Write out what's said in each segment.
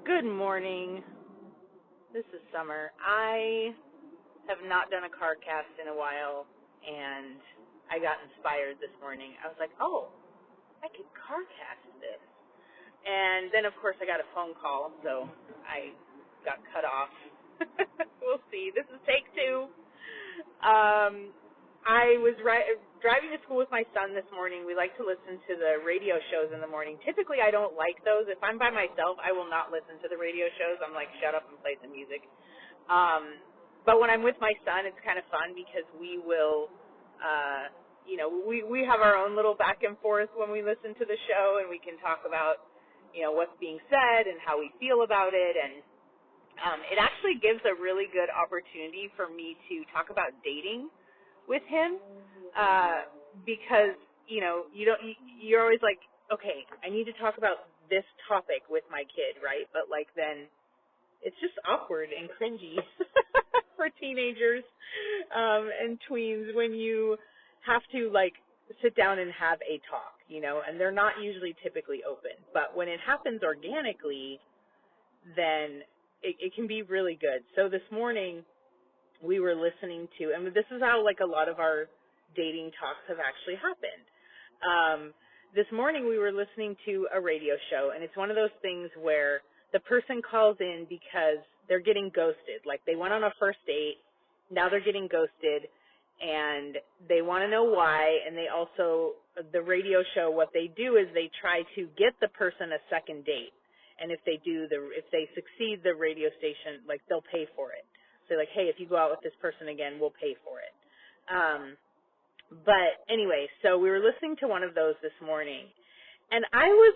Good morning. This is Summer. I have not done a car cast in a while, and I got inspired this morning. I was like, oh, I could car cast this. And then, of course, I got a phone call, so I got cut off. We'll see. This is take two. I was driving to school with my son this morning. We like to listen to the radio shows in the morning. Typically, I don't like those. If I'm by myself, I will not listen to the radio shows. I'm like, shut up and play some music. But when I'm with my son, it's kind of fun because we will, we have our own little back and forth when we listen to the show, and we can talk about, what's being said and how we feel about it. And it actually gives a really good opportunity for me to talk about dating with him, because, you're always like, okay, I need to talk about this topic with my kid, right? But then it's just awkward and cringy for teenagers and tweens when you have to sit down and have a talk, and they're not usually typically open. But when it happens organically, then it can be really good. So this morning we were listening to, and this is how a lot of our dating talks have actually happened. This morning we were listening to a radio show, and it's one of those things where the person calls in because they're getting ghosted. They went on a first date, now they're getting ghosted, and they want to know why. And they also, the radio show, what they do is they try to get the person a second date. And if they succeed, the radio station, they'll pay for it. So hey, if you go out with this person again, we'll pay for it. But anyway, so we were listening to one of those this morning, and I was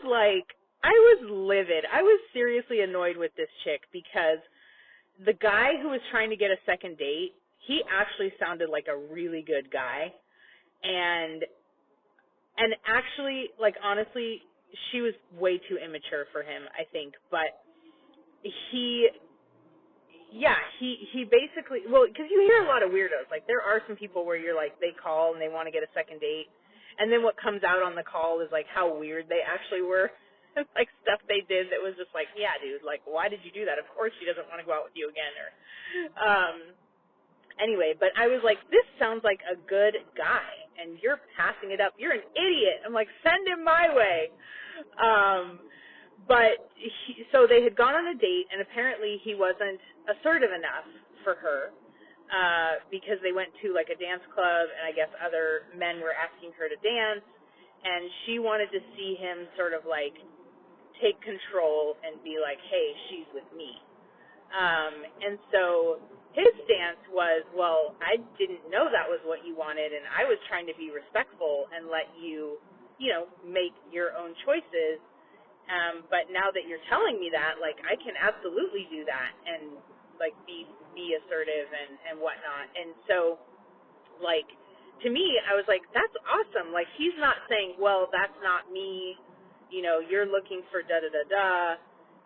livid. I was seriously annoyed with this chick because the guy who was trying to get a second date, he actually sounded like a really good guy. And actually, honestly, she was way too immature for him, I think. But he basically, because you hear a lot of weirdos. There are some people where you're they call and they want to get a second date, and then what comes out on the call is how weird they actually were. Stuff they did that was just yeah, dude, why did you do that? Of course she doesn't want to go out with you again. Or anyway, but I was this sounds like a good guy, and you're passing it up. You're an idiot. I'm send him my way. But so they had gone on a date, and apparently he wasn't assertive enough for her, because they went to a dance club, and I guess other men were asking her to dance, and she wanted to see him sort of take control and be hey, she's with me. And so his stance was, well, I didn't know that was what you wanted, and I was trying to be respectful and let you, make your own choices. But now that you're telling me that, I can absolutely do that and, be assertive and whatnot. And so, to me, I was that's awesome. He's not saying, well, that's not me, you're looking for da-da-da-da,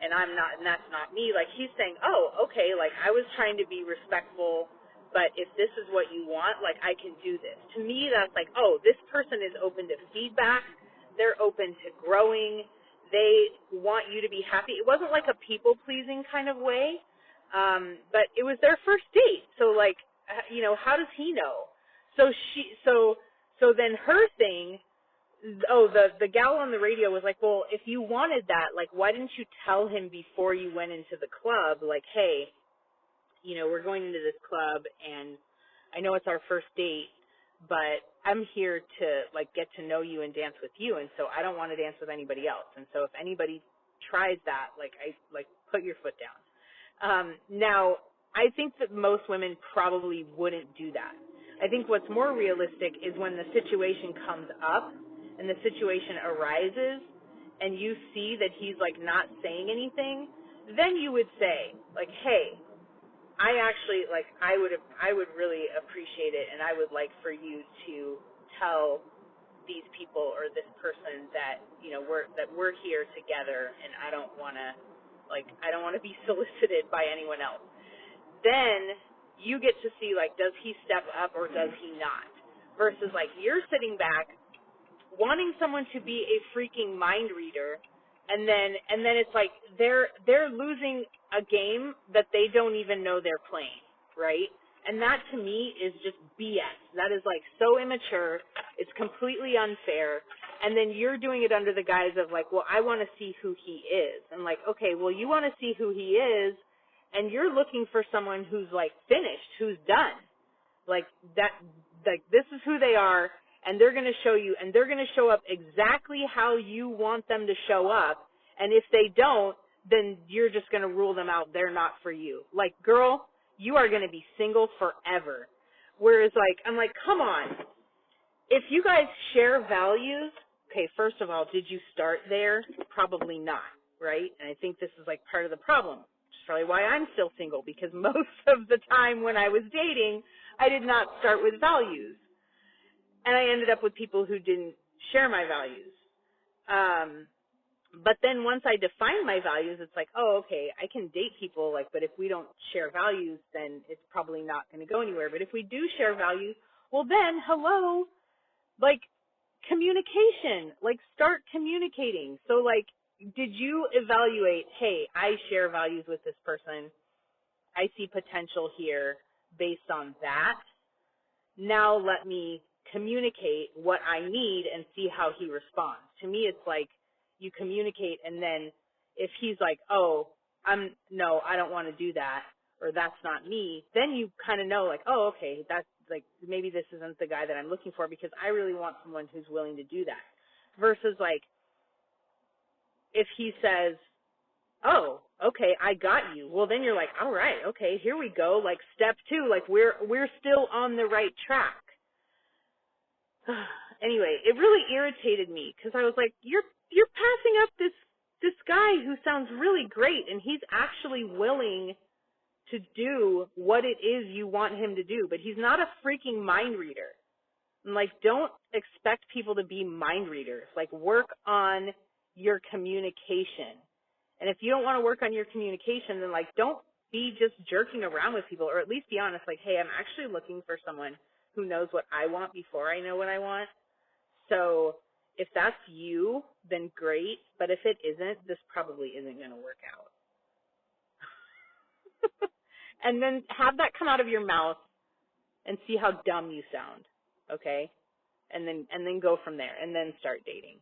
and I'm not, and that's not me. He's saying, oh, okay, I was trying to be respectful, but if this is what you want, I can do this. To me, that's oh, this person is open to feedback. They're open to growing. They want you to be happy. It wasn't a people-pleasing kind of way, but it was their first date. So, how does he know? So then her thing, the gal on the radio was well, if you wanted that, why didn't you tell him before you went into the club, hey, we're going into this club, and I know it's our first date, but I'm here to get to know you and dance with you, and so I don't want to dance with anybody else. And so if anybody tries that, put your foot down. Now, I think that most women probably wouldn't do that. I think what's more realistic is when the situation comes up and the situation arises, and you see that he's not saying anything, then you would say hey, I actually, I would really appreciate it, and I would like for you to tell these people or this person that, we're here together, and I don't want to be solicited by anyone else. Then you get to see, does he step up or does he not? Versus, you're sitting back wanting someone to be a freaking mind reader and then it's like they're losing a game that they don't even know they're playing, right? And that to me is just BS. That is like so immature. It's completely unfair. And then you're doing it under the guise of like, well, I want to see who he is. And like, okay, well, you want to see who he is, and you're looking for someone who's like finished, who's done. Like that, like this is who they are, and they're going to show you, and they're going to show up exactly how you want them to show up. And if they don't, then you're just going to rule them out. They're not for you. Like, girl, you are going to be single forever. Whereas, like, I'm like, come on. If you guys share values, okay, first of all, did you start there? Probably not, right? And I think this is like part of the problem. Which is probably why I'm still single, because most of the time when I was dating, I did not start with values. And I ended up with people who didn't share my values. But then once I define my values, it's like, oh, okay, I can date people, like, but if we don't share values, then it's probably not going to go anywhere. But if we do share values, well then, hello, like, communication, like, start communicating. So, like, did you evaluate, hey, I share values with this person, I see potential here based on that. Now let me communicate what I need and see how he responds. To me, it's like you communicate, and then if he's like, oh, no, I don't want to do that, or that's not me, then you kind of know, like, oh, okay, that's like, maybe this isn't the guy that I'm looking for, because I really want someone who's willing to do that. Versus, like, if he says, oh, okay, I got you, well, then you're like, all right, okay, here we go, like, step 2, like, we're still on the right track. Anyway, it really irritated me, because I was like, you're passing up this guy who sounds really great, and he's actually willing to do what it is you want him to do, but he's not a freaking mind reader. And, like, don't expect people to be mind readers. Like, work on your communication. And if you don't want to work on your communication, then, like, don't be just jerking around with people, or at least be honest, like, hey, I'm actually looking for someone who knows what I want before I know what I want. So if that's you, then great. But if it isn't, this probably isn't going to work out. And then have that come out of your mouth and see how dumb you sound, okay? And then go from there, and then start dating.